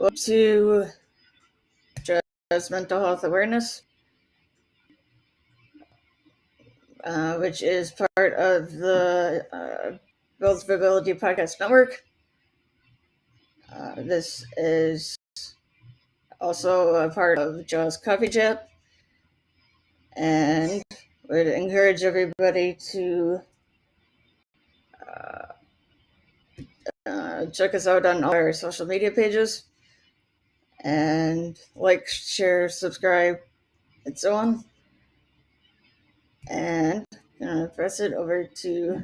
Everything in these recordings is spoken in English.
to just mental health awareness, which is part of the Build Visibility Podcast Network. This is also a part of Jaws Coffee Chat, and would encourage everybody to check us out on all our social media pages and like, share, subscribe, and so on. And pass it over to,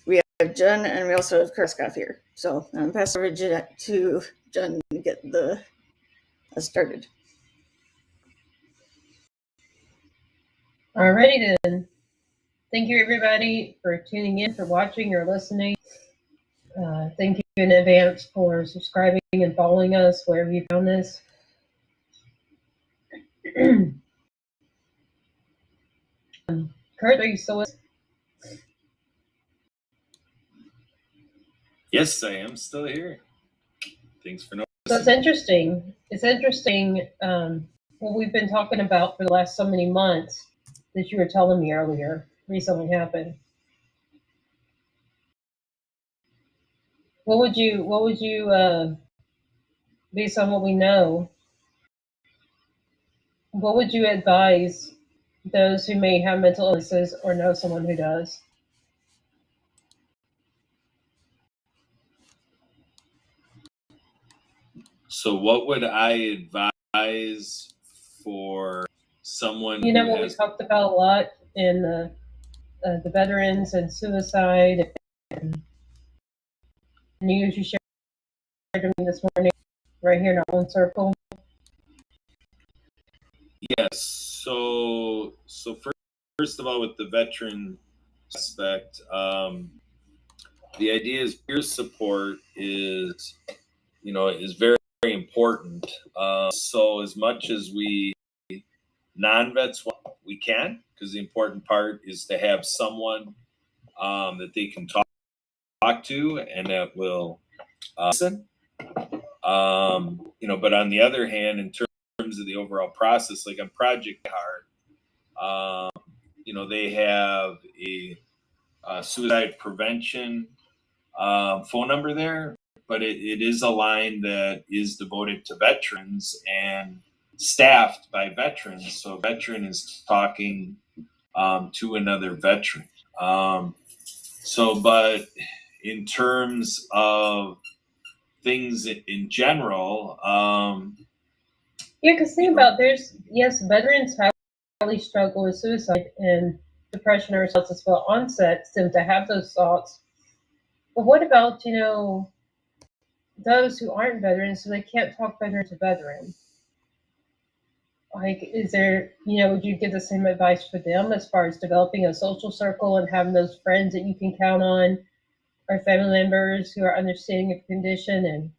we have Jen, and we also have Karskov here. So pass over to Jen to get started. Alrighty then. Thank you everybody for tuning in, for watching or listening. Thank you in advance for subscribing and following us wherever you found this. Kurt, are you still with us? Yes, I am still here. Thanks for noticing. So it's interesting. What we've been talking about for the last so many months that you were telling me earlier recently happened. What would you, based on what we know, what would you advise those who may have mental illnesses or know someone who does? So what would I advise for someone who what we talked about a lot in the veterans and suicide and news you shared with me this morning right here in our own circle? Yes. So first of all, with the veteran aspect, the idea is peer support is very, very important. So as much as we non-vets, we can, because the important part is to have someone that they can talk to and that will listen. But on the other hand, in terms of the overall process, like on Project Heart, they have a suicide prevention phone number there, but it is a line that is devoted to veterans and staffed by veterans. So veteran is talking to another veteran. But in terms of things in general, because think about veterans highly struggle with suicide and depression or as well onset seem to have those thoughts. But what about those who aren't veterans, so they can't talk veteran to veteran? Like, is there, would you give the same advice for them as far as developing a social circle and having those friends that you can count on, or family members who are understanding of the condition, and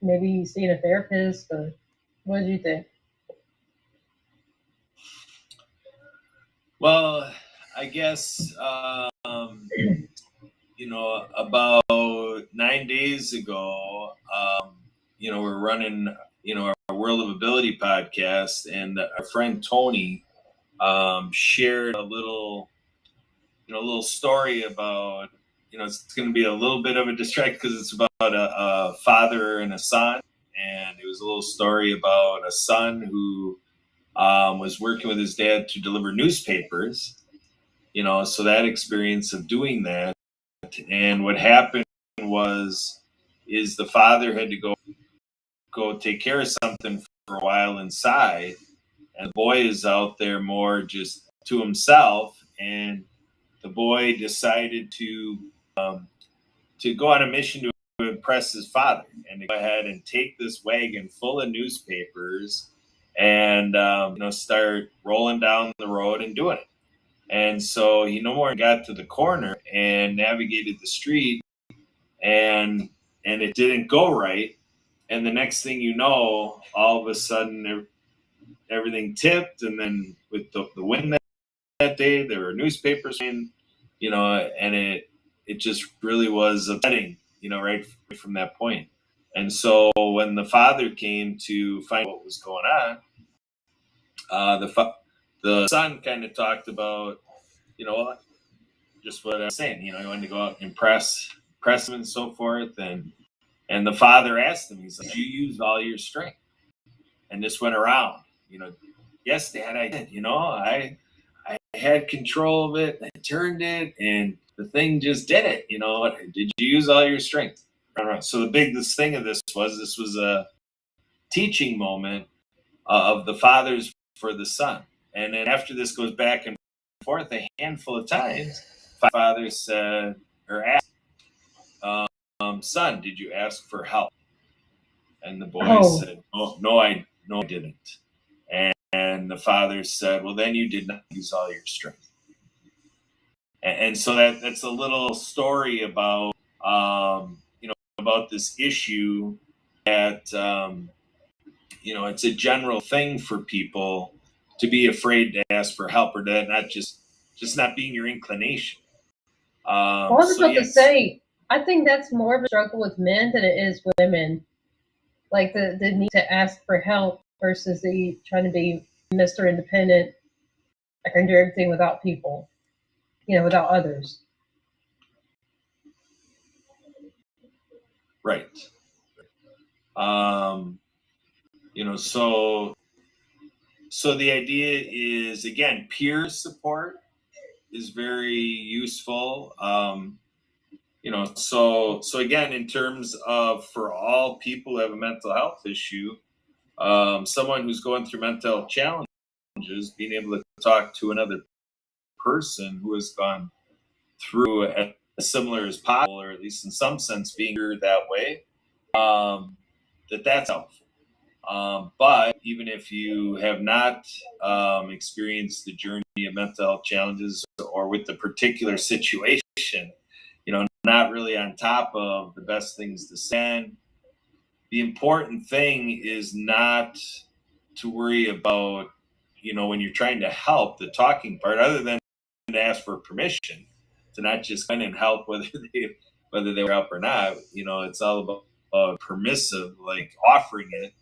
maybe seeing a therapist? Or what do you think? Well, I guess, about 9 days ago, we're running, our World of Ability podcast, and our friend Tony shared a little story about, it's going to be a little bit of a distraction because it's about a father and a son. And it was a little story about a son who was working with his dad to deliver newspapers, so that experience of doing that. And what happened is the father had to go take care of something for a while inside, and the boy is out there more just to himself, and the boy decided to go on a mission to impress his father, and to go ahead and take this wagon full of newspapers and start rolling down the road and doing it. And so he no more got to the corner and navigated the street, and it didn't go right. And the next thing you know, all of a sudden everything tipped, and then with the wind that day, there were newspapers in, and it just really was upsetting, right from that point. And so when the father came to find out what was going on, the son kind of talked about, just what I was saying. He wanted to go out and impress him and so forth. And the father asked him, he's like, "You used all your strength." And this went around. "Yes, Dad, I did. I had control of it. I turned it, and the thing just did it. Did you use all your strength?" So the biggest thing of this was a teaching moment of the fathers for the son. And then after this goes back and forth a handful of times, father said or asked, "Son, did you ask for help?" And the boy said, "Oh, no, I didn't." And the father said, "Well, then you did not use all your strength." And so that's a little story about about this issue that it's a general thing for people to be afraid to ask for help, or that not just not being your inclination. I was about to say, I think that's more of a struggle with men than it is women. Like the need to ask for help versus the trying to be Mr. Independent. I can do everything without people, without others. Right. So the idea is, again, peer support is very useful. So again, in terms of for all people who have a mental health issue, someone who's going through mental health challenges, being able to talk to another person who has gone through as similar as possible, or at least in some sense being that way, that's helpful. But even if you have not experienced the journey of mental health challenges, or with the particular situation, not really on top of the best things to say, the important thing is not to worry about, when you're trying to help, the talking part, other than to ask for permission to not just come in and help whether they were up or not. It's all about permissive, like offering it,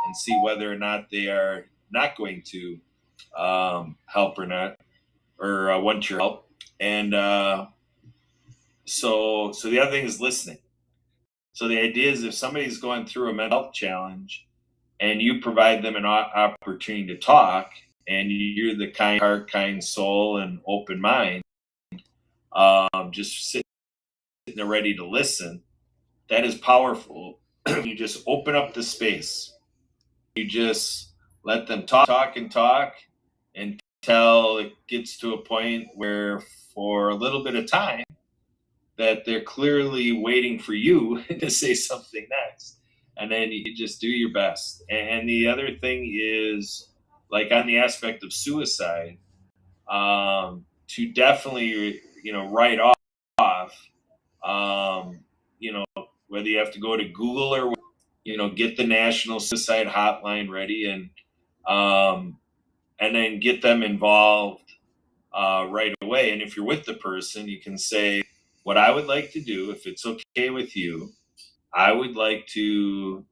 and see whether or not they are not going to help or not, or want your help. And so the other thing is listening. So the idea is, if somebody's going through a mental health challenge and you provide them an opportunity to talk, and you're the kind heart, kind soul, and open mind, just sitting there ready to listen, that is powerful. You just open up the space. You just let them talk until it gets to a point where, for a little bit of time, that they're clearly waiting for you to say something next. And then you just do your best. And the other thing is, like on the aspect of suicide, to definitely, write off, whether you have to go to Google or, get the National Suicide Hotline ready, and then get them involved right away. And if you're with the person, you can say, "What I would like to do, if it's okay with you, I would like to,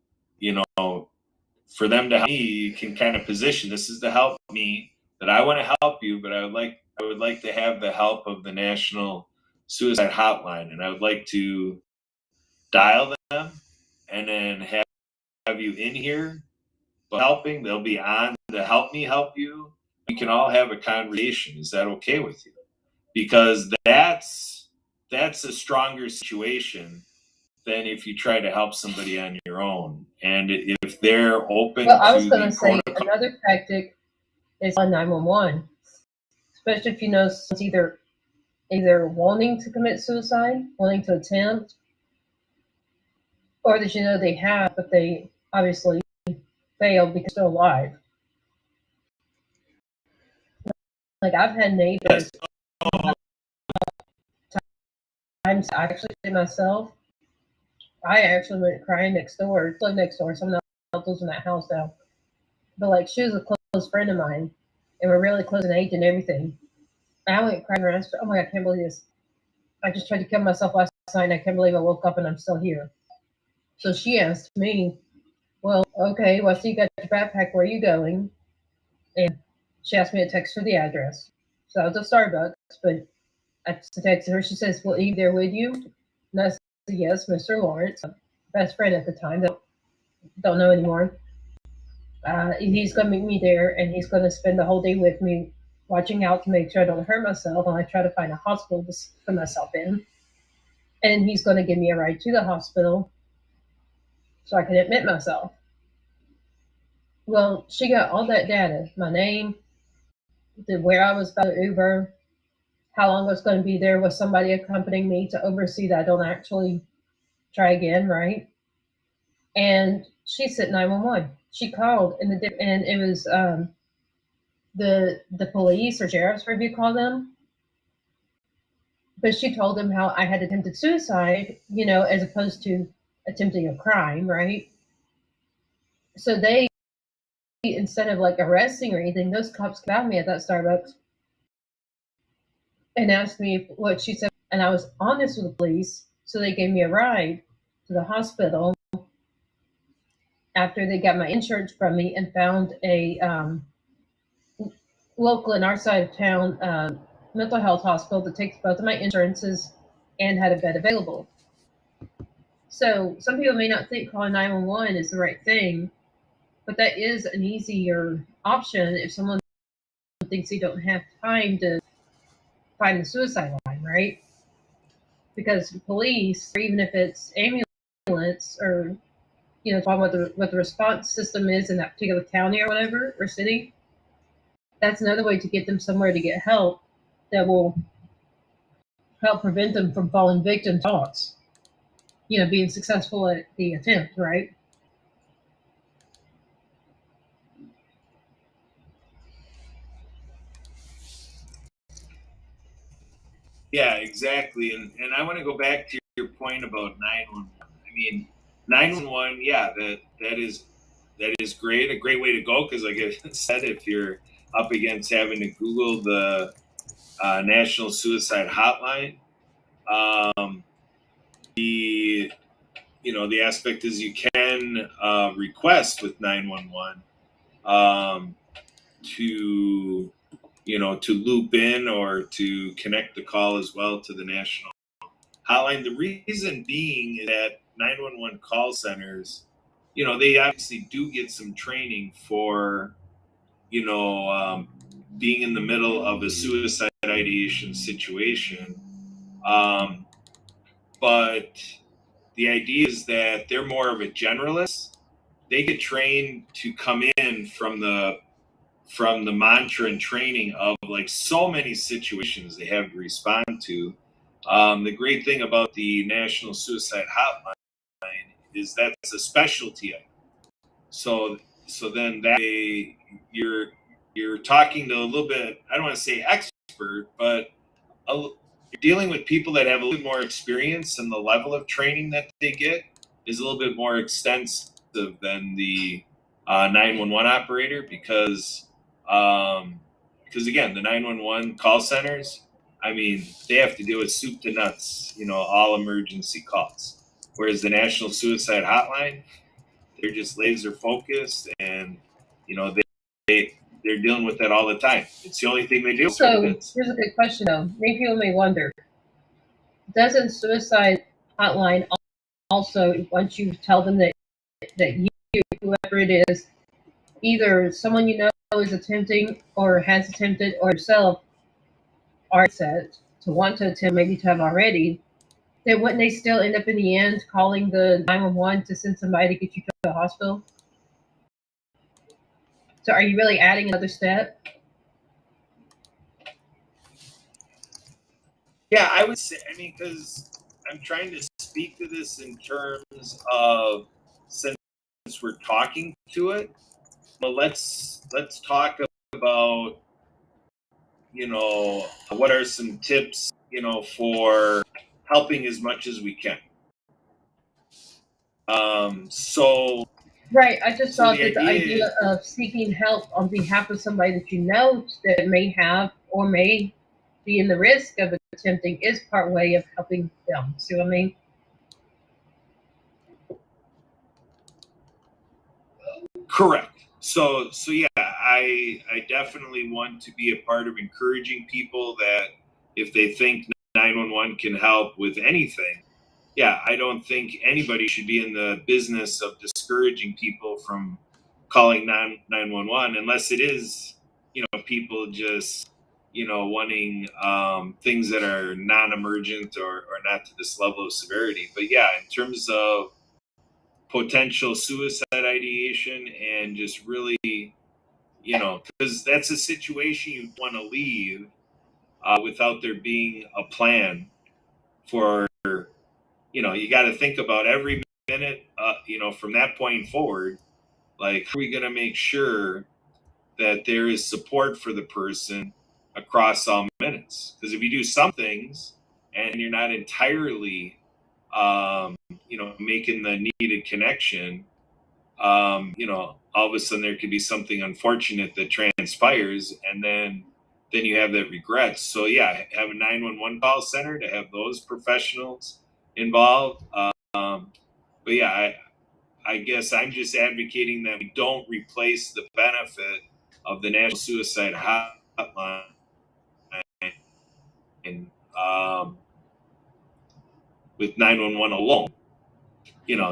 for them to help me." You can kind of position, this is to help me, that I want to help you, but I would like to have the help of the National Suicide Hotline, and I would like to dial them and then have you in here helping. They'll be on to help me help you. We can all have a conversation. Is that okay with you? Because that's a stronger situation than if you try to help somebody on your own. And if they're open Well, I was to going the to say protocol, another tactic is on 911, especially if someone's either wanting to commit suicide, wanting to attempt, or that they have, but they obviously failed because they're still alive. Like I've had neighbors. Times I actually did myself. I actually went crying next door. Lived next door. Someone else lives in that house now. But like she was a close friend of mine, and we're really close in age and everything. And I went crying around. Oh my God, I can't believe this. I just tried to kill myself last night, and I can't believe I woke up and I'm still here. So she asked me, well, okay, well, so you got your backpack, where are you going? And she asked me to text her the address. So I was at Starbucks, but I texted her. She says, well, are you there with you? And I said, yes, Mr. Lawrence, best friend at the time, don't know anymore. He's going to meet me there, and he's going to spend the whole day with me, watching out to make sure I don't hurt myself when I try to find a hospital to put myself in. And he's going to give me a ride to the hospital so I can admit myself. Well, she got all that data, my name, where I was by the Uber, how long I was going to be there with somebody accompanying me to oversee that I don't actually try again, right? And she said 911. She called, and it was the police or sheriffs, whatever you call them. But she told them how I had attempted suicide, as opposed to attempting a crime, right? So they, instead of like arresting or anything, those cops found me at that Starbucks and asked me what she said, and I was honest with the police, so they gave me a ride to the hospital after they got my insurance from me and found a local in our side of town mental health hospital that takes both of my insurances and had a bed available. So some people may not think calling 911 is the right thing, but that is an easier option if someone thinks they don't have time to find the suicide line, right? Because police, or even if it's ambulance, or find what the response system is in that particular county or whatever or city, that's another way to get them somewhere to get help that will help prevent them from falling victim to thoughts, being successful at the attempt, right? Yeah, exactly. And I want to go back to your point about 911. I mean, 911, yeah, that is great, a great way to go because, like I said, if you're up against having to Google the National Suicide Hotline, the the aspect is you can request with 911 to to loop in or to connect the call as well to the national hotline. The reason being is that 911 call centers, they obviously do get some training for, being in the middle of a suicide ideation situation. Um, but the idea is that they're more of a generalist. They get trained to come in from the mantra and training of like so many situations they have to respond to. The great thing about the National Suicide Hotline is that's a specialty item. So then that way you're talking to a little bit. I don't want to say expert, but you're dealing with people that have a little bit more experience, and the level of training that they get is a little bit more extensive than the 911 operator because again, the 911 call centers, I mean, they have to deal with soup to nuts, all emergency calls. Whereas the National Suicide Hotline, they're just laser focused, and they're dealing with that all the time. It's the only thing they deal So with. here's a good question, though. Maybe people may wonder: doesn't suicide hotline also, once you tell them that you, whoever it is, either someone you know is attempting or has attempted, or yourself are set to want to attempt, maybe to have already, then wouldn't they still end up in the end calling the 911 to send somebody to get you to the hospital? So are you really adding another step? Yeah, I would say, I mean, because I'm trying to speak to this in terms of, since we're talking to it, but let's talk about, what are some tips, for helping as much as we can. So Right. I just so thought the that the idea is, idea of seeking help on behalf of somebody that you know that may have or may be in the risk of attempting is part way of helping them. See what I mean? Correct. So yeah, I definitely want to be a part of encouraging people that if they think 911 can help with anything, yeah, I don't think anybody should be in the business of discouraging people from calling 911 unless it is, people just, wanting things that are non-emergent or not to this level of severity. But yeah, in terms of potential suicide ideation and just really, because that's a situation you want to leave without there being a plan for, you got to think about every minute, from that point forward, like, how are we going to make sure that there is support for the person across all minutes? Because if you do some things and you're not entirely, making the needed connection, all of a sudden there could be something unfortunate that transpires, and then you have that regret. So yeah, have a 911 call center to have those professionals involved. But yeah, I guess I'm just advocating that we don't replace the benefit of the National Suicide Hotline and, with 911 alone.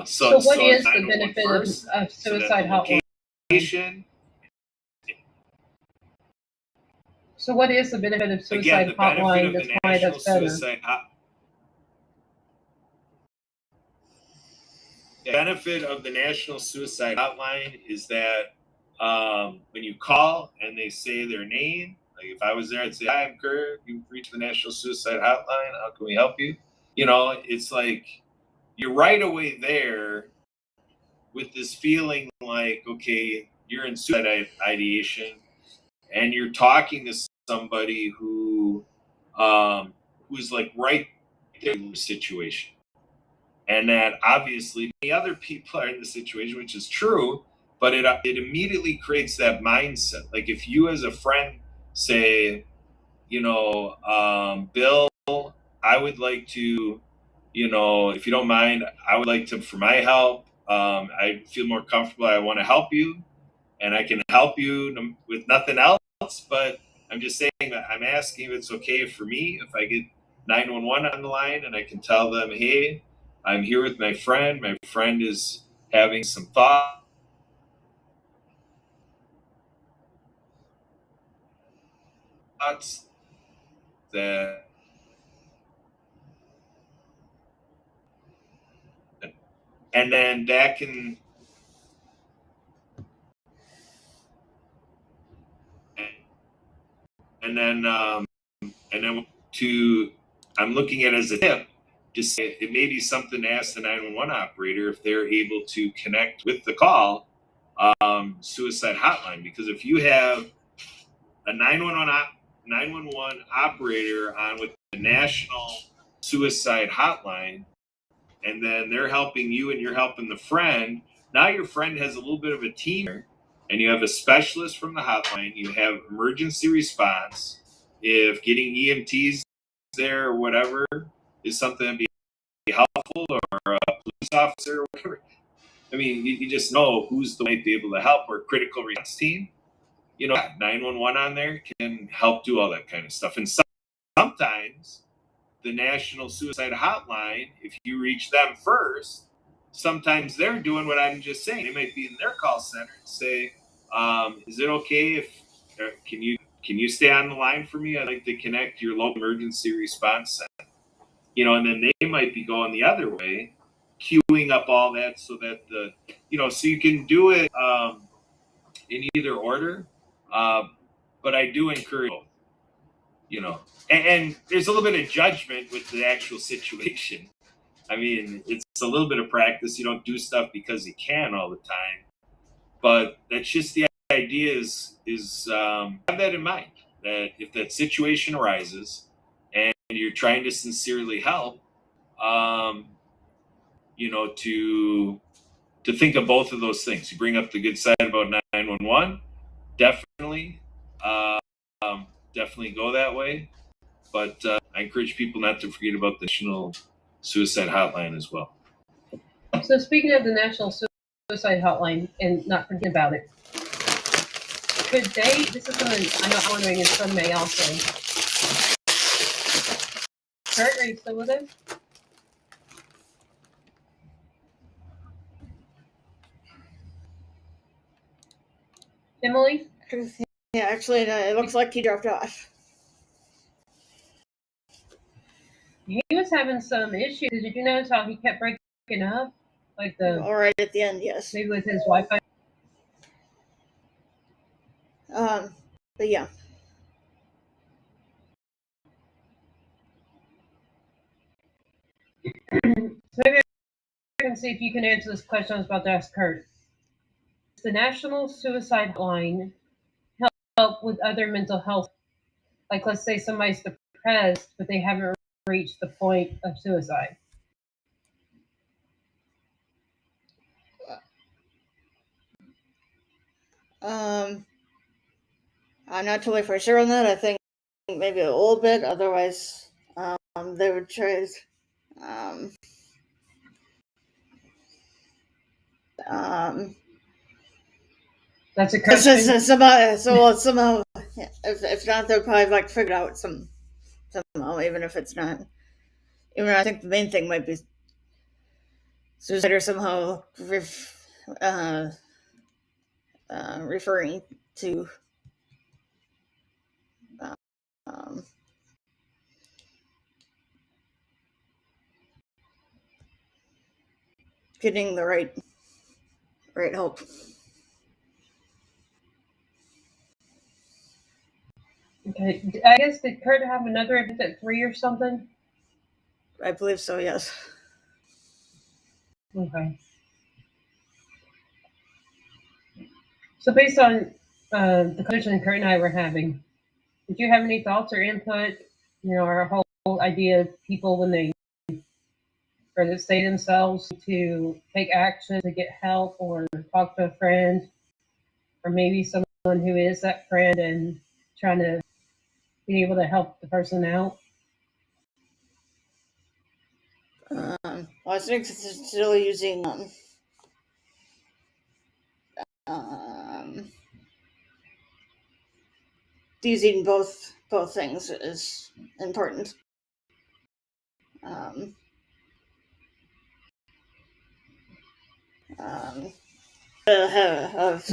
So what so is the 911 benefit first, of so that suicide the hotline? location. So what is the benefit of Again, suicide the benefit hotline? of That's the why National that's better. Suicide The benefit of the National Suicide Hotline is that when you call and they say their name, like if I was there, I'd say, "Hi, I'm Kurt. You've reached the National Suicide Hotline. How can we help you?" It's like you're right away there with this feeling like, okay, you're in suicide ideation, and you're talking to somebody who's like right there in the situation, and that obviously many other people are in the situation, which is true, but it immediately creates that mindset. Like if you as a friend say, Bill, I would like to, if you don't mind, I would like to, for my help, I feel more comfortable. I want to help you, and I can help you with nothing else. But I'm just saying that I'm asking if it's okay for me if I get 911 on the line and I can tell them, hey, I'm here with my friend. My friend is having some thoughts that, and then that can, and then, to, I'm looking at it as a tip. Just it may be something to ask the 911 operator if they're able to connect with the call suicide hotline, because if you have a 911 operator on with the National Suicide Hotline, and then they're helping you and you're helping the friend, now your friend has a little bit of a team here, and you have a specialist from the hotline, you have emergency response. If getting EMTs there or whatever is something that'd be helpful, or a police officer or whatever, I mean, you just know who's the might be able to help, or critical response team. 911 on there can help do all that kind of stuff. And sometimes the National Suicide Hotline, if you reach them first, sometimes they're doing what I'm just saying. They might be in their call center and say, "Is it okay if can you stay on the line for me? I'd like to connect your local emergency response center." And then they might be going the other way, queuing up all that so that so you can do it in either order. But I do encourage both, and there's a little bit of judgment with the actual situation. I mean, it's a little bit of practice. You don't do stuff because you can all the time, but that's just the idea is have that in mind, that if that situation arises and you're trying to sincerely help, to think of both of those things. You bring up the good side about 911, definitely, definitely go that way. But I encourage people not to forget about the National Suicide Hotline as well. So speaking of the National suicide hotline and not forget about it. Could they? This is something I'm wondering, and some may also. Kurt, are you still with us? Emily? Yeah, actually, it looks like he dropped off. He was having some issues. Did you notice how he kept breaking up? Like All right at the end, yes. maybe with his Wi-Fi. But yeah. So maybe I can see if you can answer this question I was about to ask Kurt. Does the National Suicide Line help with other mental health? Like, let's say somebody's depressed, but they haven't reached the point of suicide. I'm not totally for sure on that. I think maybe a little bit. Otherwise, they would try. That's a question. Somehow, if not, they'll probably like figure out somehow, even if it's not. Even I think the main thing might be suicide or somehow referring to um, getting the right help. Okay, I guess did Kurt have another event at 3 or something? I believe so. Yes. Okay. So based on the conversation Kurt and I were having, did you have any thoughts or input? You know, our whole idea of people when they or that say themselves to take action to get help or talk to a friend, or maybe someone who is that friend and trying to be able to help the person out. Well, I think it's still using using both things is important. So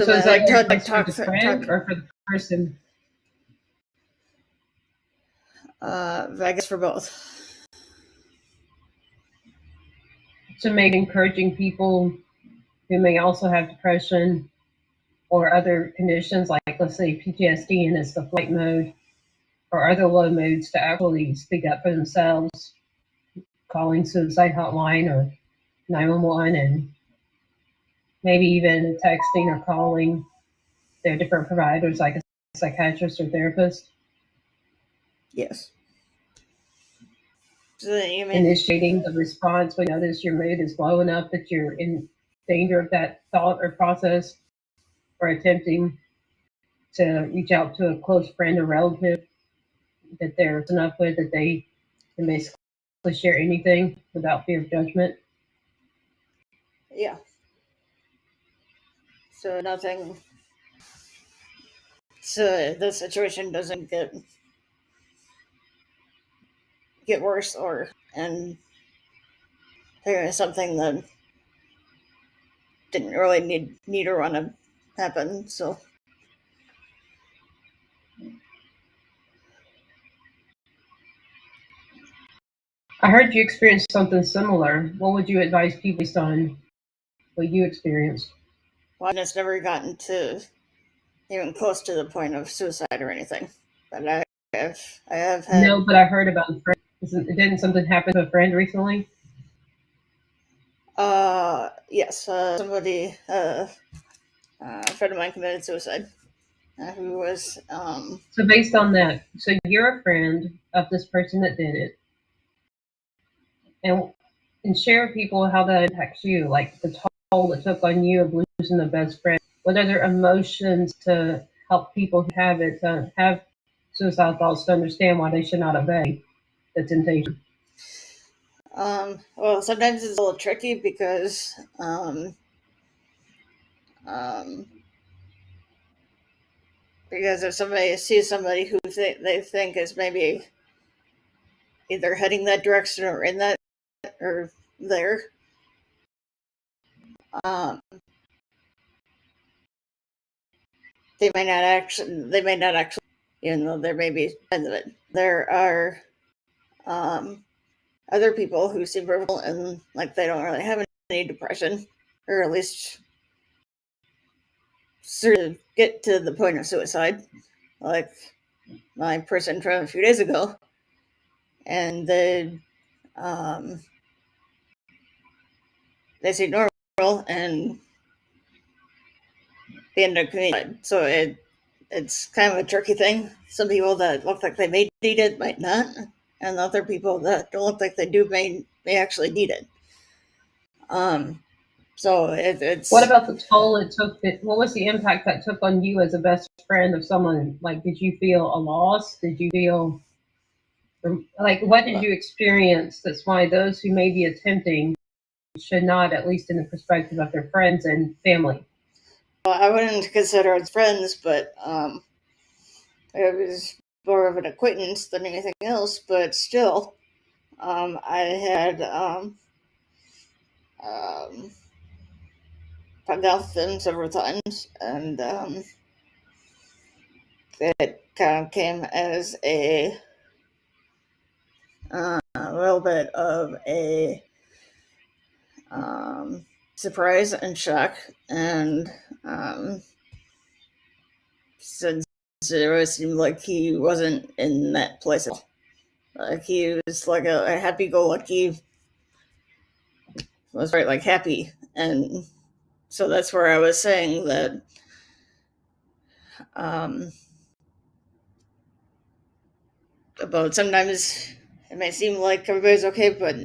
is that advice for the friend or for the person? I guess for both. So maybe encouraging people who may also have depression or other conditions, like let's say PTSD and it's the flight mode or other low moods, to actually speak up for themselves, calling suicide hotline or 911, and maybe even texting or calling their different providers like a psychiatrist or therapist. Yes. So you mean initiating the response when you notice your mood is low enough that you're in danger of that thought or process, or attempting to reach out to a close friend or relative that they're enough with that they can basically share anything without fear of judgment. Yeah. So nothing. So the situation doesn't get worse and hearing something that didn't really need or want to happen. So I heard you experienced something similar. What would you advise people based on what you experienced? well, I've just never gotten to even close to the point of suicide or anything, but I have had. No, but I heard about a friend. Didn't something happen to a friend recently? Yes, somebody, a friend of mine committed suicide. Who was So based on that, so you're a friend of this person that did it, and share with people how that impacts you, like the toll it took on you of losing the best friend. What other emotions to help people who have it to have suicidal thoughts to understand why they should not obey the temptation? well, sometimes it's a little tricky because Because if somebody sees somebody who they think is maybe either heading that direction or in that or there, um, they may not actually, even though there may be signs of it. There are other people who seem verbal and like they don't really have any depression, or at least sort of get to the point of suicide, like my person from a few days ago, and they seem normal and they end up committing. So it's kind of a tricky thing. Some people that look like they may need it might not, and other people that don't look like they do may actually need it. So it's. What about the toll it took? What was the impact that took on you as a best friend of someone? Like, did you feel a loss? Did you feel like what did you experience? That's why those who may be attempting should not, at least in the perspective of their friends and family. Well, I wouldn't consider us friends, but it was more of an acquaintance than anything else. But still, I had talked with them several times, and it kind of came as a little bit of a surprise and shock, and since it always seemed like he wasn't in that place at all. Like he was like a happy-go-lucky, was very like happy, and so that's where I was saying that about sometimes it may seem like everybody's okay, but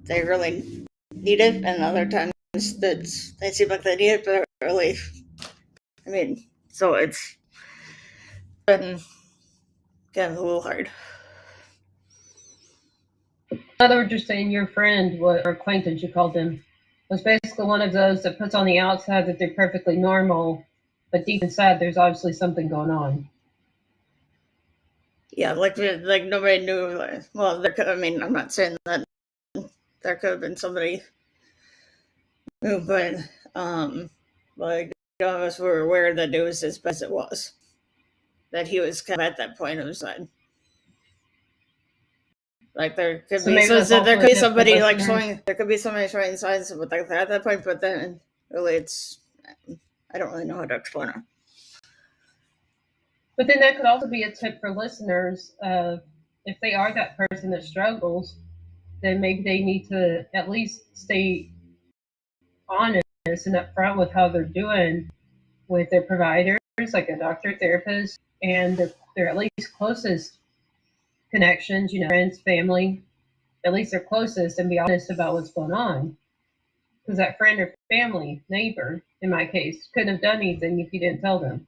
they really need it, and other times that they seem like they need it, but really, I mean, so it's been kind of a little hard. In other words, you're saying your friend or acquaintance, you called them, was basically one of those that puts on the outside that they're perfectly normal, but deep inside there's obviously something going on. Yeah, like nobody knew. Well, there could. I mean, I'm not saying that there could have been somebody who, but like none of us were aware that it was as bad as it was. That he was kind of at that point of his life. Like there could be somebody like showing. There could be somebody showing signs of like that at that point, but then really, it's I don't really know how to explain it. But then that could also be a tip for listeners. If they are that person that struggles, then maybe they need to at least stay honest and upfront with how they're doing with their providers, like a doctor, therapist, and their at least closest connections, friends, family, at least their closest, and be honest about what's going on. Because that friend or family, neighbor, in my case, couldn't have done anything if you didn't tell them.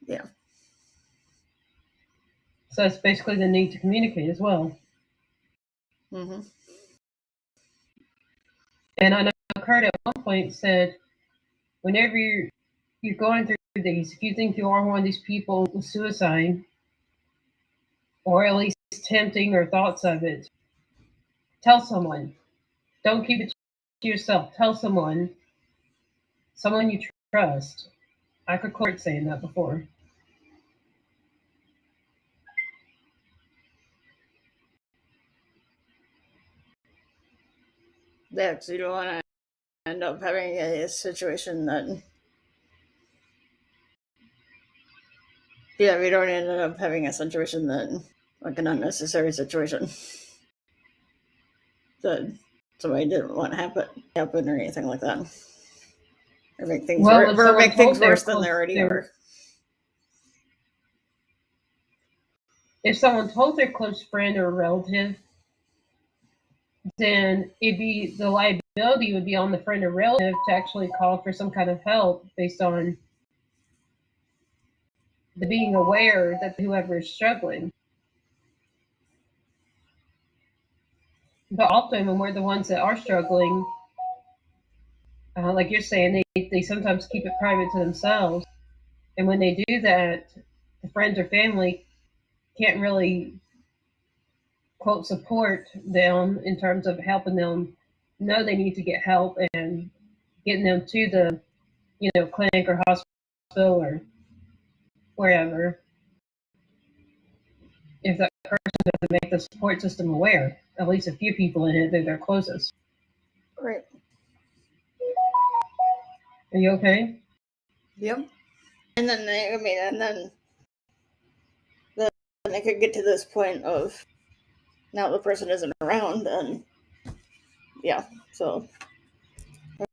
Yeah. So it's basically the need to communicate as well. Mm-hmm. And I know Kurt at one point said, whenever you're going through these, if you think you are one of these people with suicide, or at least tempting or thoughts of it, tell someone. Don't keep it to yourself. Tell someone you trust. I could quote saying that before. Yeah, because you don't want to end up having a situation that. Yeah, we don't end up having a situation that, like an unnecessary situation that somebody didn't want to happen or anything like that. Or make things, make things worse than they already are. If someone told their close friend or relative, then the liability would be on the friend or relative to actually call for some kind of help based on the being aware that whoever is struggling. But often when we're the ones that are struggling, Like you're saying, they sometimes keep it private to themselves. And when they do that, the friends or family can't really, quote, support them in terms of helping them know they need to get help and getting them to the, clinic or hospital or wherever. If that person doesn't make the support system aware, at least a few people in it, they're their closest. Right. Are you okay? Yep. And then then it could get to this point of now the person isn't around, and yeah, so I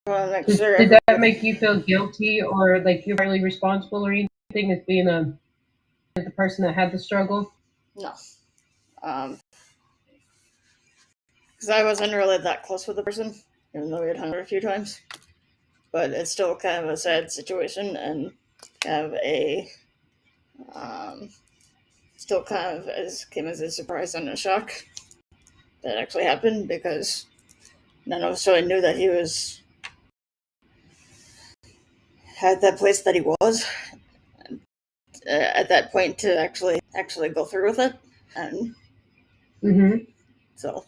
want to make sure Did that make you feel guilty or like you're partly responsible or anything as being the person that had the struggle? No, because I wasn't really that close with the person, even though we had hung out a few times. But it's still kind of a sad situation, and kind of a still kind of came as a surprise and a shock that actually happened, because none of us really knew that he was at that place that he was at that point to actually go through with it, and so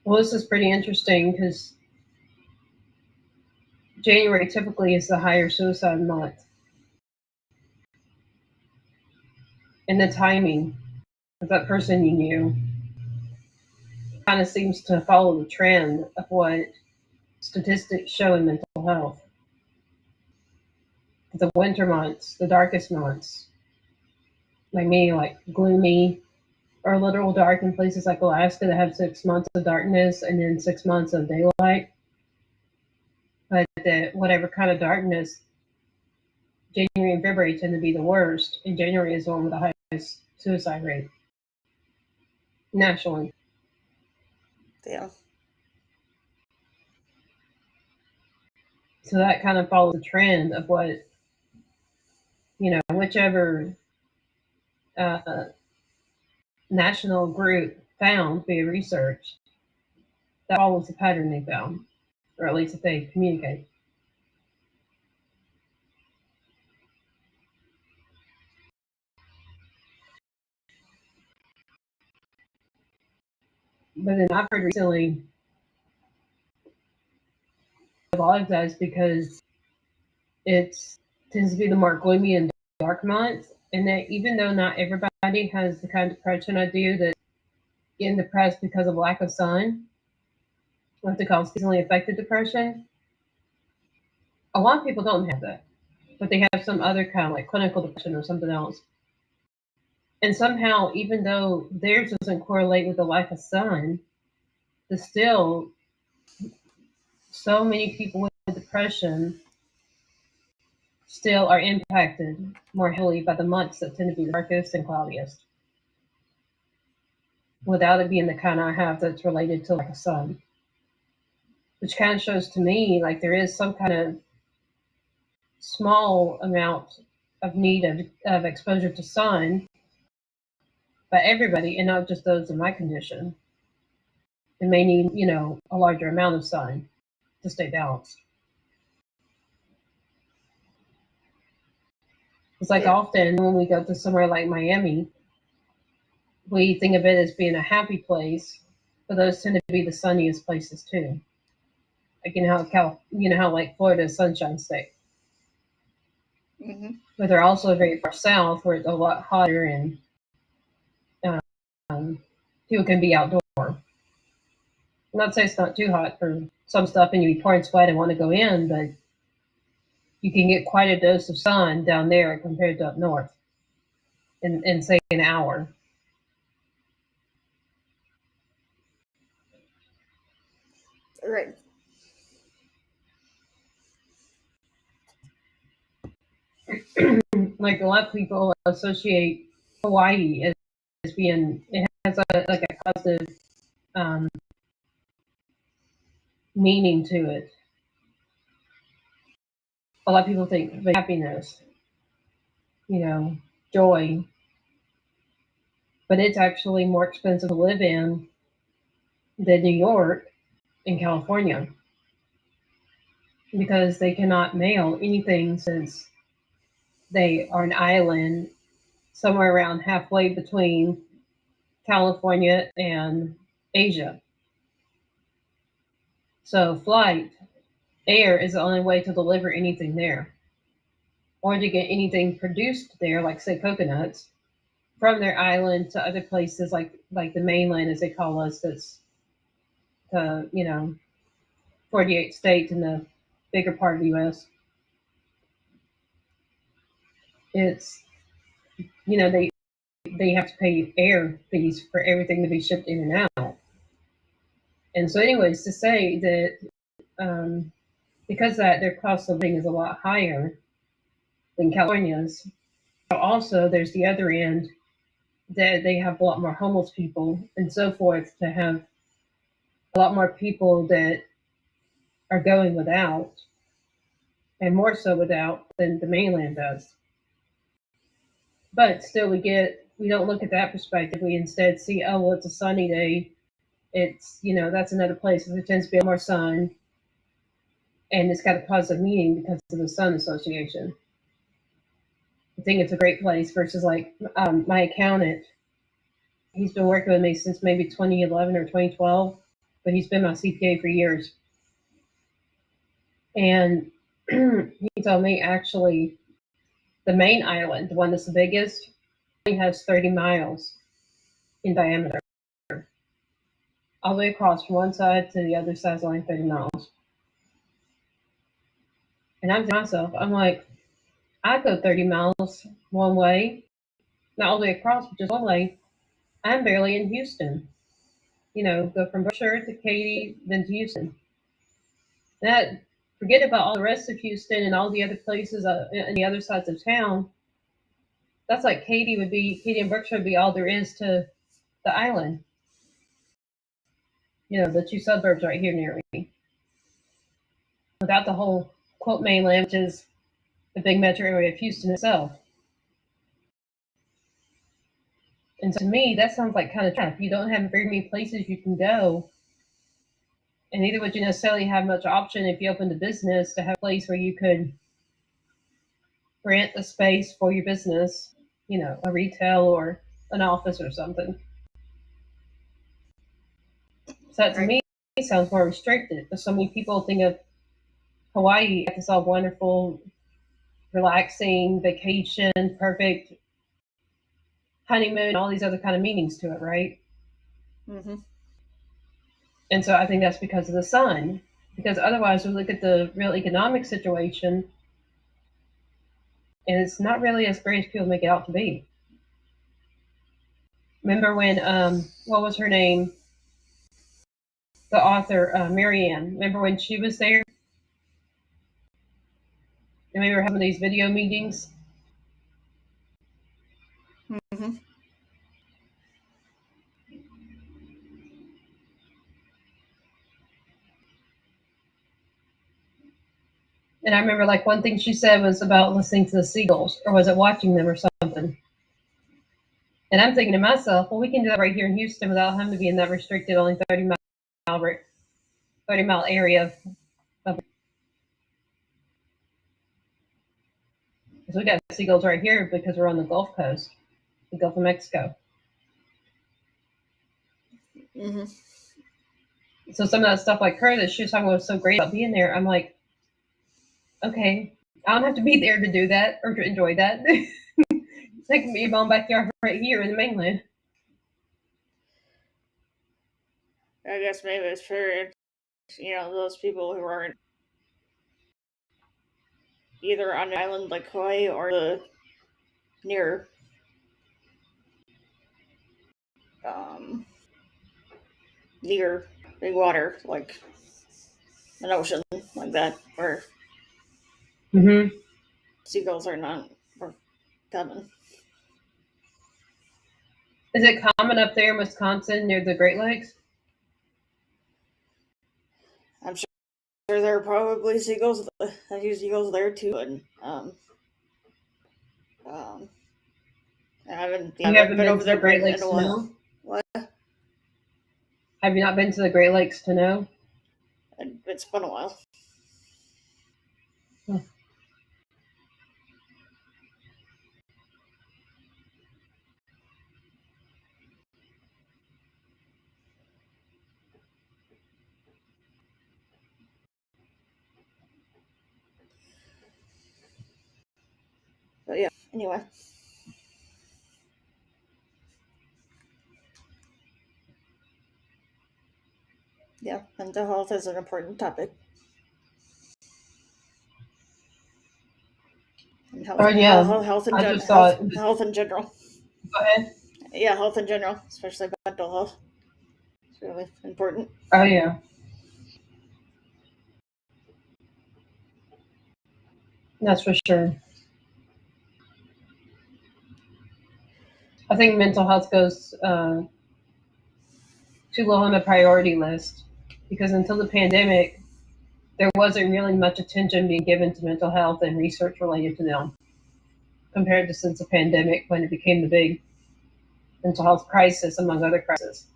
Well, this is pretty interesting because January typically is the higher suicide month. And the timing of that person you knew kind of seems to follow the trend of what statistics show in mental health. The winter months, the darkest months, like gloomy or literal dark in places like Alaska that have 6 months of darkness and then 6 months of daylight. But that whatever kind of darkness, January and February tend to be the worst, and January is the one with the highest suicide rate nationally. yeah. So that kind of follows the trend of what, whichever national group found via research, that follows the pattern they found, or at least if they communicate. But then I've heard recently a lot of that is because it tends to be the more gloomy and dark months, and that even though not everybody has the kind of depression I do, that getting depressed because of lack of sun, what they call seasonally affected depression, a lot of people don't have that, but they have some other kind of like clinical depression or something else. And somehow, even though theirs doesn't correlate with the lack of sun, there's still so many people with depression still are impacted more heavily by the months that tend to be the darkest and cloudiest, without it being the kind I have that's related to like a sun. Which kind of shows to me like there is some kind of small amount of need of exposure to sun by everybody, and not just those in my condition. It may need, a larger amount of sun to stay balanced. It's like often when we go to somewhere like Miami, we think of it as being a happy place, but those tend to be the sunniest places too. Like how like Florida is Sunshine State. Mm-hmm. But they're also very far south where it's a lot hotter and people can be outdoor. I'm not saying it's not too hot for some stuff and you be pouring sweat and want to go in, but you can get quite a dose of sun down there compared to up north in say an hour. Right. Like a lot of people associate Hawaii as being, it has like a positive meaning to it. a lot of people think happiness, joy, but it's actually more expensive to live in than New York and California because they cannot mail anything since they are an island somewhere around halfway between California and Asia. So air is the only way to deliver anything there or to get anything produced there, like say coconuts, from their island to other places like the mainland, as they call us, that's the 48 states in the bigger part of the U.S. It's they have to pay air fees for everything to be shipped in and out. And so, anyways, to say that because that their cost of living is a lot higher than California's, also there's the other end that they have a lot more homeless people and so forth, to have a lot more people that are going without, and more so without than the mainland does. But still, we don't look at that perspective. We instead see, oh well, it's a sunny day. It's that's another place where there tends to be more sun, and it's got a positive meaning because of the sun association. I think it's a great place versus like my accountant. He's been working with me since maybe 2011 or 2012, but he's been my CPA for years. And he told me actually the main island, the one that's the biggest, only has 30 miles in diameter. All the way across from one side to the other side is only 30 miles. And I'm to myself, I'm like, I go 30 miles one way, not all the way across, but just one way. I'm barely in Houston. Go from Berkshire to Katy, then to Houston. That forget about all the rest of Houston and all the other places on the other sides of town. That's like Katy and Berkshire would be all there is to the island. The two suburbs right here near me. Without the whole quote mainland, which is the big metro area of Houston itself. And to me, that sounds like kind of tough. You don't have very many places you can go. And neither would you necessarily have much option if you opened a business to have a place where you could rent a space for your business, a retail or an office or something. So that to me sounds more restricted. But so many people think of Hawaii as this all wonderful, relaxing vacation, perfect honeymoon, all these other kind of meanings to it, right? Mm-hmm. And so I think that's because of the sun. Because otherwise, we look at the real economic situation, and it's not really as great as people make it out to be. Remember when, what was her name? The author, Marianne. Remember when she was there? And we were having these video meetings? Mm-hmm. And I remember like one thing she said was about listening to the seagulls, or was it watching them or something? And I'm thinking to myself, well, we can do that right here in Houston without having to be in that restricted, only 30 mile area. Because we got seagulls right here because we're on the Gulf Coast, the Gulf of Mexico. Mm-hmm. So some of that stuff like her that she was talking about was so great about being there. I'm like, okay, I don't have to be there to do that or to enjoy that. They can be in my own backyard right here in the mainland. I guess maybe it's for those people who aren't either on an island like Hawaii or near near big water, like an ocean like that, where seagulls are not common. Is it common up there in Wisconsin near the Great Lakes? I'm sure there are probably seagulls. I use seagulls there too, and I haven't You haven't been been over to the there Great in Lakes a to while. know? What? Have you not been to the Great Lakes to know? It's been a while. But yeah, anyway. Yeah, mental health is an important topic. And health, Oh yeah, health in I just thought. health in general. Go ahead. Yeah, health in general, especially mental health. It's really important. Oh yeah, that's for sure. I think mental health goes too low on the priority list because until the pandemic, there wasn't really much attention being given to mental health and research related to them compared to since the pandemic when it became the big mental health crisis among other crises.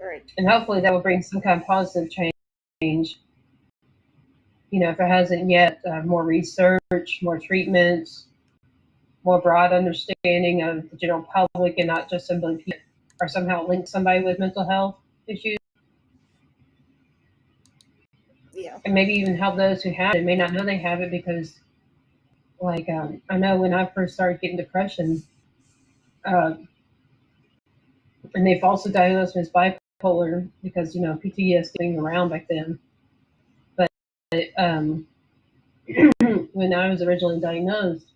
Right. And hopefully that will bring some kind of positive change. You know, if it hasn't yet, more research, more treatments, more broad understanding of the general public and not just simply people or somehow link somebody with mental health issues. Yeah. And maybe even help those who have it may not know they have it because, like, I know when I first started getting depression, uh, and they falsely diagnosed me as bipolar because, you know, PTSD being around back then. But um, when I was originally diagnosed,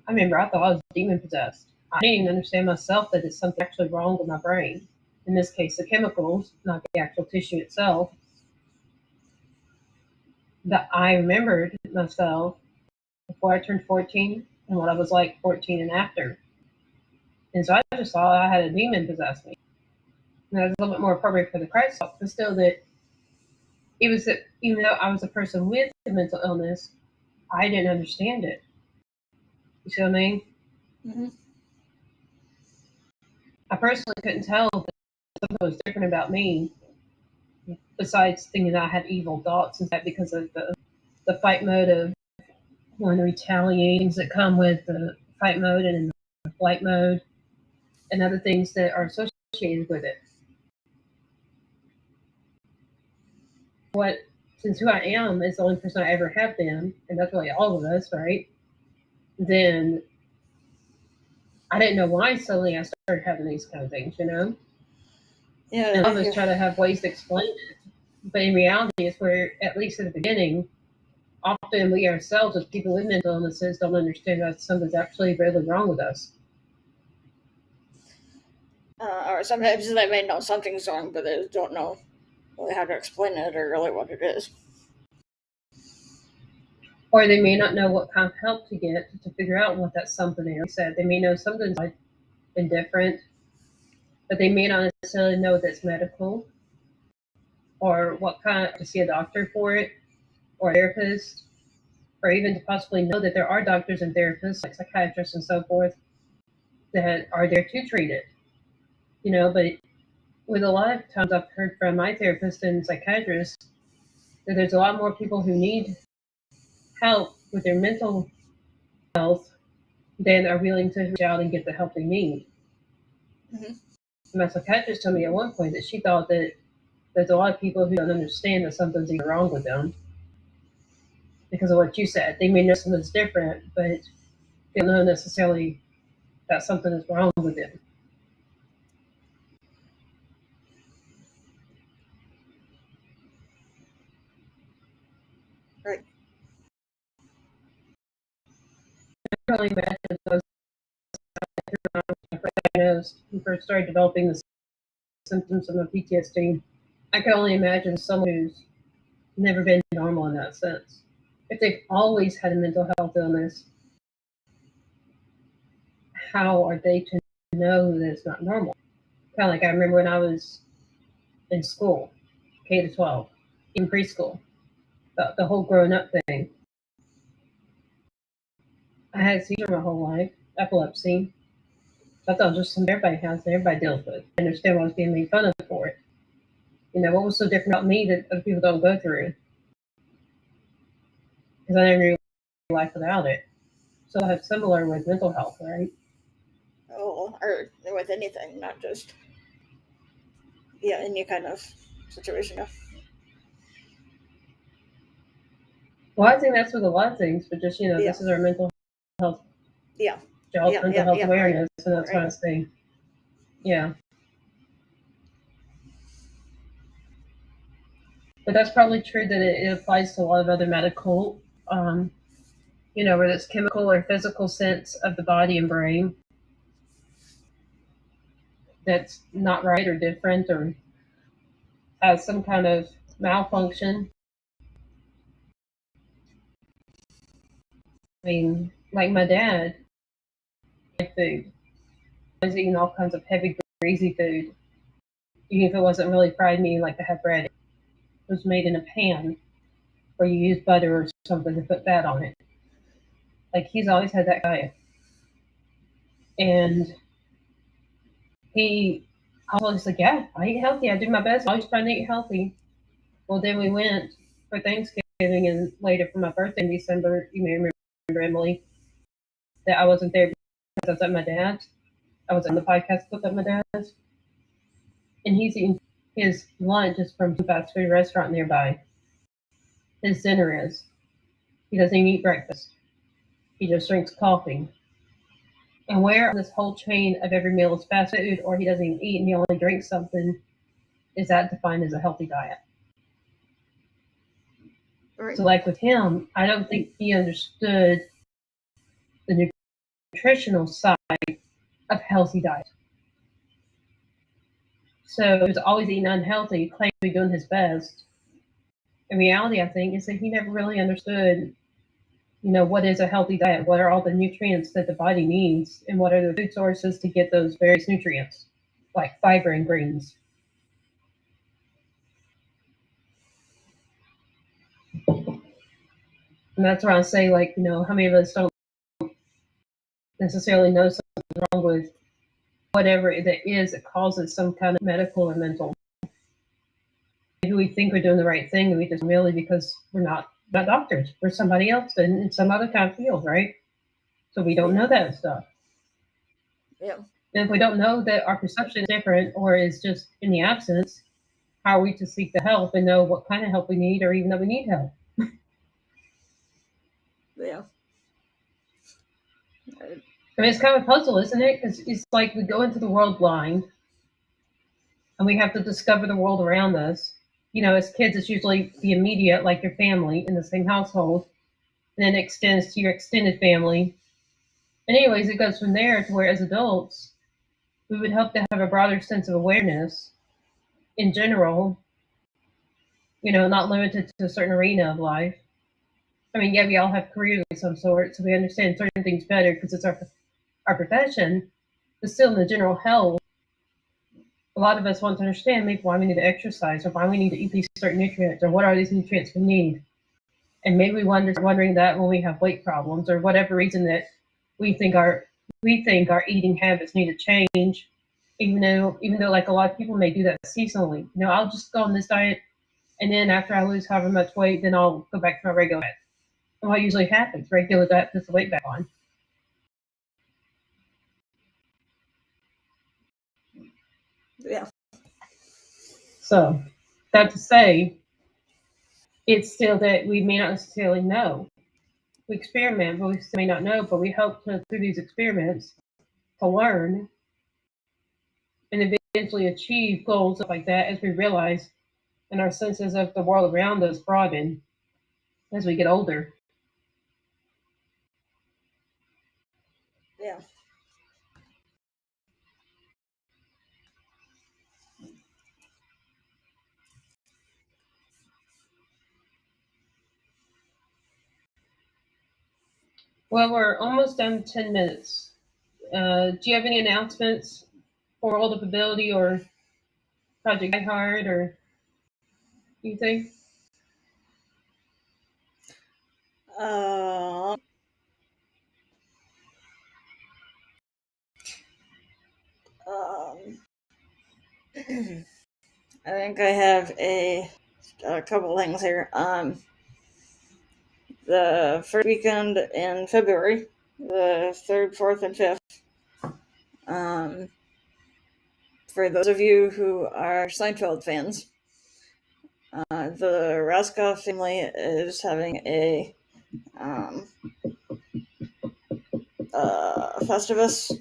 I remember I thought I was demon possessed. I didn't even understand myself that it's something actually wrong with my brain. In this case, the chemicals, not the actual tissue itself. But I remembered myself before I turned 14 and what I was like 14 and after. And so I just thought I had a demon possess me. And that was a little bit more appropriate for the Christ talk, but still that it was that even though I was a person with a mental illness, I didn't understand it. You see what I mean? Mm-hmm. I personally couldn't tell that something was different about me, besides thinking that I had evil thoughts and that because of the fight mode of wanting to retaliate, things that come with the fight mode and the flight mode, and other things that are associated with it. Since who I am is the only person I ever have been, and that's really all of us, right? Then I didn't know why suddenly I started having these kind of things, you know? Yeah. And all of us try to have ways to explain it. But in reality, it's where, at least at the beginning, often we ourselves, as people with mental illnesses, don't understand that something's actually really wrong with us. Or sometimes they may know something's wrong, but they don't know really how to explain it or really what it is. Or they may not know what kind of help to get to figure out what that something is. Like I said, they may know something's indifferent, but they may not necessarily know that's medical or what kind to see a doctor for it or a therapist, or even to possibly know that there are doctors and therapists like psychiatrists and so forth that are there to treat it. You know, but with a lot of times I've heard from my therapist and psychiatrist that there's a lot more people who need help with their mental health than are willing to reach out and get the help they need. Mm-hmm. My psychiatrist told me at one point that she thought that there's a lot of people who don't understand that something's even wrong with them because of what you said. They may know something's different, but they don't know necessarily that something is wrong with them. Right. I can only imagine those diagnosed and first started developing the symptoms of a PTSD. I can only imagine someone who's never been normal in that sense. If they've always had a mental health illness, how are they to know that it's not normal? Kind of like I remember when I was in school, K to 12, in preschool. the whole grown up thing. I had seizure my whole life, epilepsy. I thought it was just something everybody has and everybody deals with. I understand why I was being made fun of for it. What was so different about me that other people don't go through? Because I never knew life without it. So I have similar with mental health, right? Oh, or with anything, not just any kind of situation. Well, I think that's with a lot of things, but just this is our mental health Yeah. job, mental health awareness, right. and that's why I say, yeah. But that's probably true that it applies to a lot of other medical, where it's chemical or physical sense of the body and brain that's not right or different or has some kind of malfunction. I mean, like my dad, like food. I was eating all kinds of heavy, greasy food, even if it wasn't really fried meat like to have bread. It was made in a pan where you use butter or something to put fat on it. Like he's always had that diet. And he always like, yeah, I eat healthy. I do my best. I always trying to eat healthy. Well, then we went for Thanksgiving and later for my birthday in December. You may remember, Emily, that I wasn't there because I was at my dad's. I was on the podcast with at my dad's. And he's eating his lunch is from a fast food restaurant nearby. His dinner is. He doesn't even eat breakfast. He just drinks coffee. And where on this whole chain of every meal is fast food or he doesn't even eat and he only drinks something, is that defined as a healthy diet? Right. So like with him, I don't think he understood the nutritional side of healthy diet. So he was always eating unhealthy, claiming to be doing his best. In reality, I think, is that he never really understood, what is a healthy diet? What are all the nutrients that the body needs? And what are the food sources to get those various nutrients, like fiber and greens? And that's why I say, how many of us don't necessarily know something wrong with whatever that is that causes some kind of medical or mental. Maybe we think we're doing the right thing and we just merely because we're not doctors. We're somebody else in some other kind of field, right? So we don't know that stuff. Yeah. And if we don't know that our perception is different or is just in the absence, how are we to seek the help and know what kind of help we need or even that we need help? Yeah. I mean, it's kind of a puzzle, isn't it? Because it's like we go into the world blind and we have to discover the world around us. As kids, it's usually the immediate, like your family in the same household, and then it extends to your extended family. And anyways, it goes from there to where as adults, we would hope to have a broader sense of awareness in general, not limited to a certain arena of life. I mean, yeah, we all have careers of some sort, so we understand certain things better because it's our profession, but still in the general health, a lot of us want to understand maybe why we need to exercise or why we need to eat these certain nutrients or what are these nutrients we need. And maybe wondering that when we have weight problems or whatever reason that we think our eating habits need to change, even though like a lot of people may do that seasonally. I'll just go on this diet and then after I lose however much weight, then I'll go back to my regular diet. And what usually happens, regular diet puts the weight back on. Yeah. So that to say, it's still that we may not necessarily know. We experiment, but we still may not know, but we hope to, through these experiments, to learn and eventually achieve goals like that as we realize and our senses of the world around us broaden as we get older. Yeah. Well, we're almost done 10 minutes. Do you have any announcements for World of Ability or Project Die Hard or anything? I think I have a couple things here. The first weekend in February, the 3rd, 4th, and 5th. For those of you who are Seinfeld fans, the Raskoff family is having a Festivus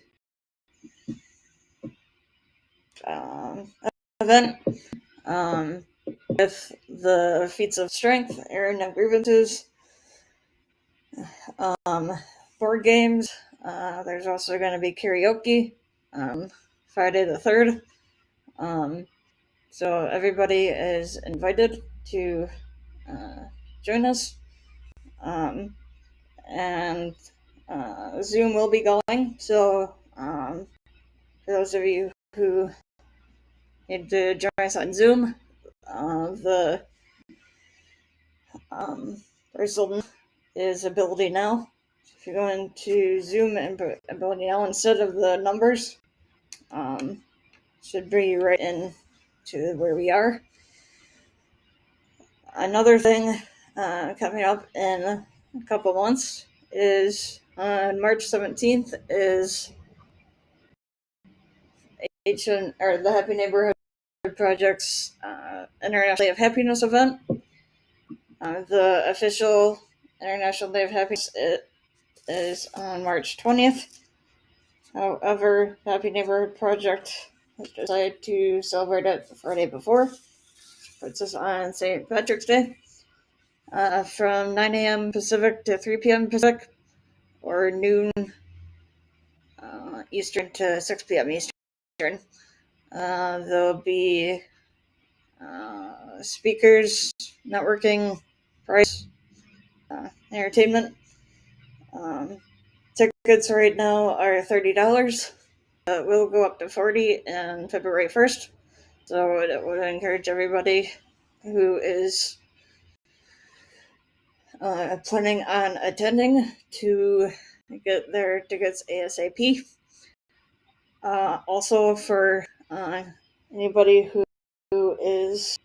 event with the feats of strength, airing of grievances, board games. There's also going to be karaoke Friday the 3rd. So everybody is invited to join us. And Zoom will be going. So for those of you who need to join us on Zoom, the Bristol is ability now. If you go into Zoom and ability now instead of the numbers, should bring you right in to where we are. Another thing coming up in a couple months is on March 17th is the Happy Neighborhood Project's International Day of Happiness event. The official International Day of Happiness is on March 20th. However, the Happy Neighborhood Project has decided to celebrate it the Friday before. Puts us on St. Patrick's Day from 9 a.m. Pacific to 3 p.m. Pacific, or noon Eastern to 6 p.m. Eastern. There'll be speakers, networking, price, entertainment. Tickets right now are $30. Will go up to $40 on February 1st. So I would encourage everybody who is planning on attending to get their tickets ASAP. Also, for anybody who is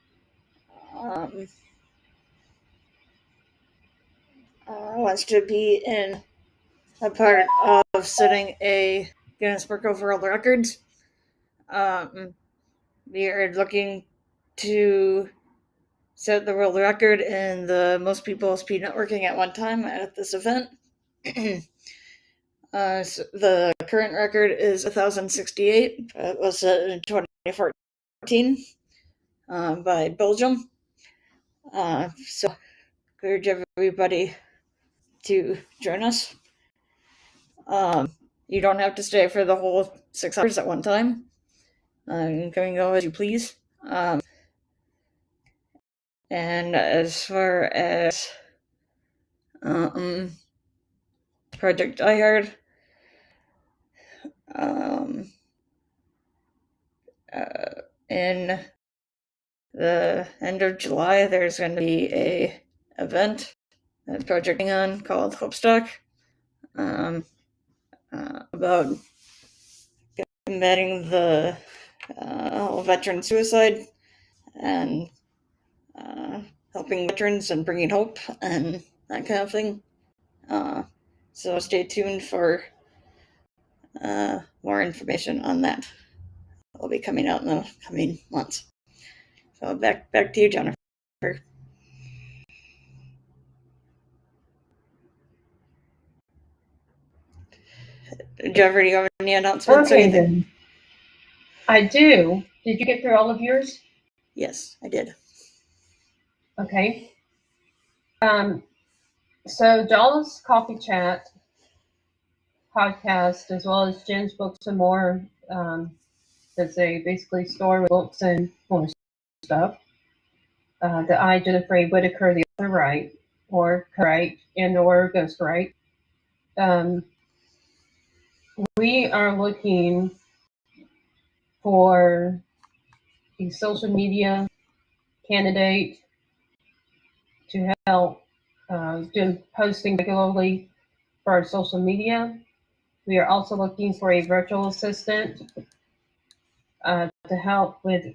wants to be in a part of setting a Guinness Book of World Records, we are looking to set the world record in the most people speed networking at one time at this event. So the current record is 1,068. It was set in 2014 by Belgium. So encourage everybody to join us. You don't have to stay for the whole 6 hours at one time. You can go as you please. And as far as Project Die Hard, in the end of July, there's going to be a event that Project on called Hopestock about combating the veteran suicide and helping veterans and bringing hope and that kind of thing. So stay tuned for more information on that. It'll be coming out in the coming months. So back to you, Jennifer. Jennifer, do you have any announcements or Okay, anything? then. I do. Did you get through all of yours? Yes, I did. Okay. So Doll's Coffee Chat podcast, as well as Jen's Books and More, that's a basically store with books and more stuff. That I, Jennifer A. Whitaker, the author, write, or co-write, and or ghostwrite. We are looking for a social media candidate to help doing posting regularly for our social media. We are also looking for a virtual assistant to help with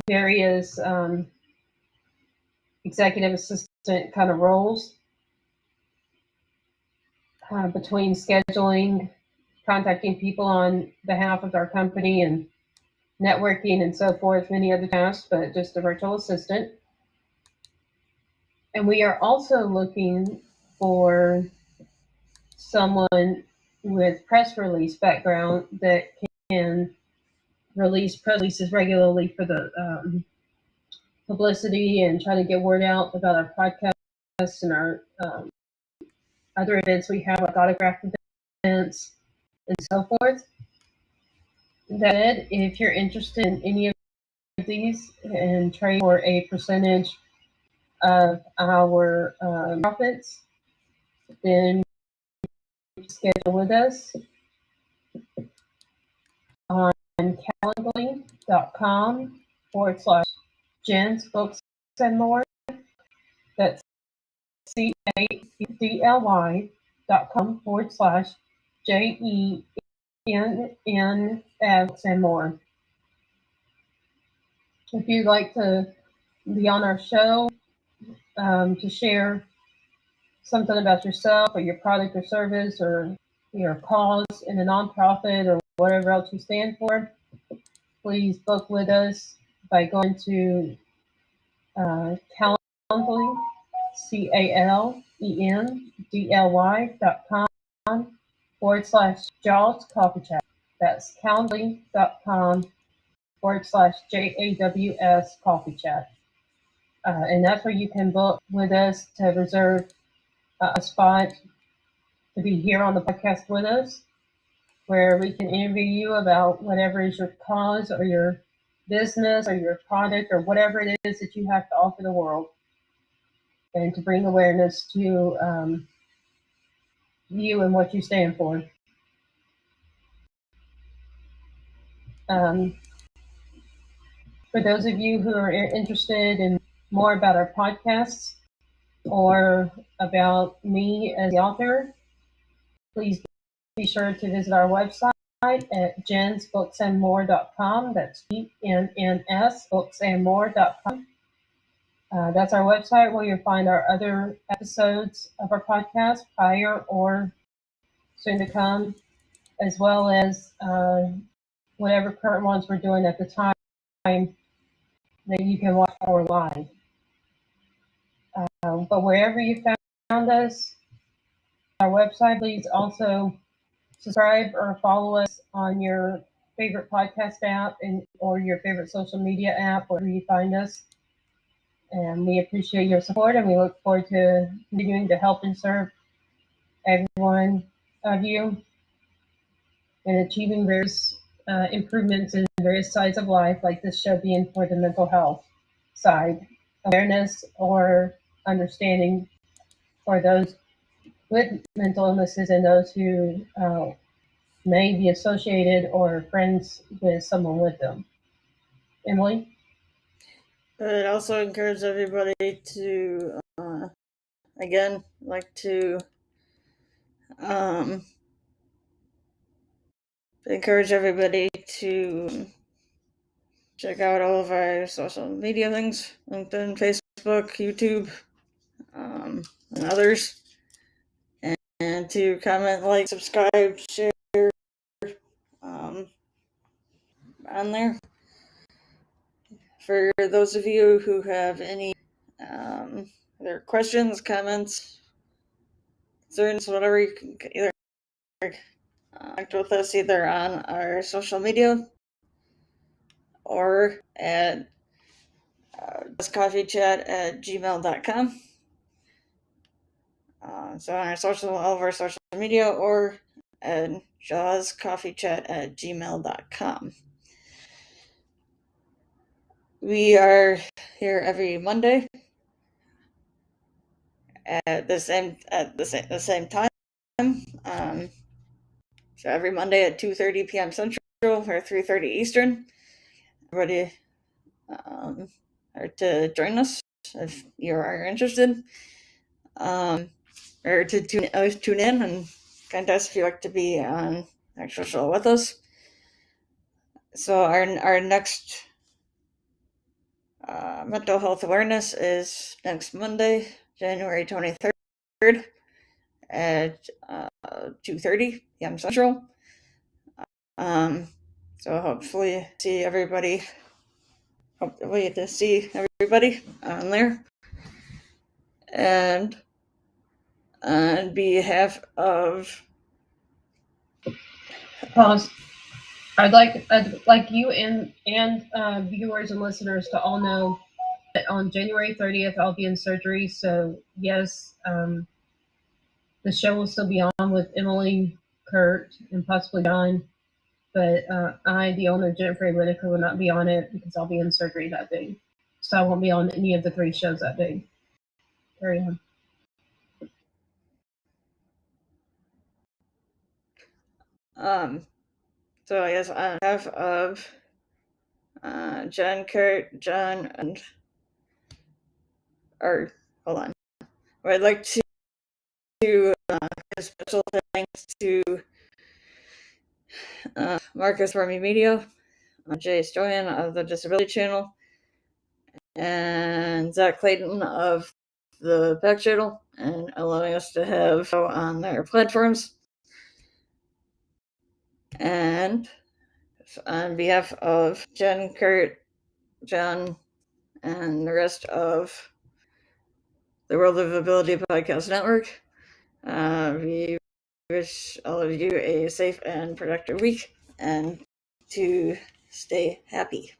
various executive assistant kind of roles between scheduling, contacting people on behalf of our company, and networking and so forth, many other tasks, but just a virtual assistant. And we are also looking for someone with press release background that can release press releases regularly for the publicity and try to get word out about our podcasts and our other events we have, like autograph events and so forth. That said, if you're interested in any of these and trade for a percentage of our profits, then schedule with us on calendly.com/Jen's Books and More. That's CADLY.com/JENNF and more. If you'd like to be on our show to share something about yourself or your product or service or your cause in a nonprofit or whatever else you stand for, please book with us by going to Calendly, CALENDLY.com/Jaws Coffee Chat. That's calendly.com/JAWS Coffee Chat. And that's where you can book with us to reserve a spot to be here on the podcast with us, where we can interview you about whatever is your cause or your business or your product or whatever it is that you have to offer the world, and to bring awareness to you and what you stand for. For those of you who are interested in more about our podcasts or about me as the author, please be sure to visit our website at jensbooksandmore.com. That's JNNS booksandmore.com. That's our website where you'll find our other episodes of our podcast, prior or soon to come, as well as whatever current ones we're doing at the time that you can watch for live. But wherever you found us, our website, please also subscribe or follow us on your favorite podcast app or your favorite social media app, wherever you find us. And we appreciate your support, and we look forward to continuing to help and serve every one of you in achieving various improvements in various sides of life, like this show being for the mental health side, awareness or understanding for those with mental illnesses and those who may be associated or friends with someone with them. Emily? I'd also encourage everybody to, again, like to encourage everybody to check out all of our social media things, LinkedIn, Facebook, YouTube, and others. And to comment, like, subscribe, share on there. For those of you who have any other questions, comments, concerns, whatever, you can either connect with us either on our social media or at coffeechat@gmail.com. So on all of our social media, or at jawscoffeechat@gmail.com. We are here every Monday at the same time. So every Monday at 2:30 p.m. Central or 3:30 Eastern. Everybody are to join us if you are interested. or to tune in and contact us if you'd like to be on the actual show with us. So our next mental health awareness is next Monday, January 23rd at 2:30 p.m. Central. So hopefully see everybody. Hopefully to see everybody on there. And on behalf of I'd like you and viewers and listeners to all know that on January 30th I'll be in surgery. So yes, the show will still be on with Emily, Kurt, and possibly John. But I, the owner, Jennifer Whitaker, will not be on it because I'll be in surgery that day. So I won't be on any of the 3 shows that day. Carry on. So I guess on behalf of Jen, Kurt, John, and hold on. I'd like to give a special thanks to Marcus Remy Media, Jay Stoyan of the Disability Channel, and Zach Clayton of the Pack Channel, and allowing us to have on their platforms. And on behalf of Jen, Kurt, John, and the rest of the World of Ability Podcast Network, we wish all of you a safe and productive week and to stay happy.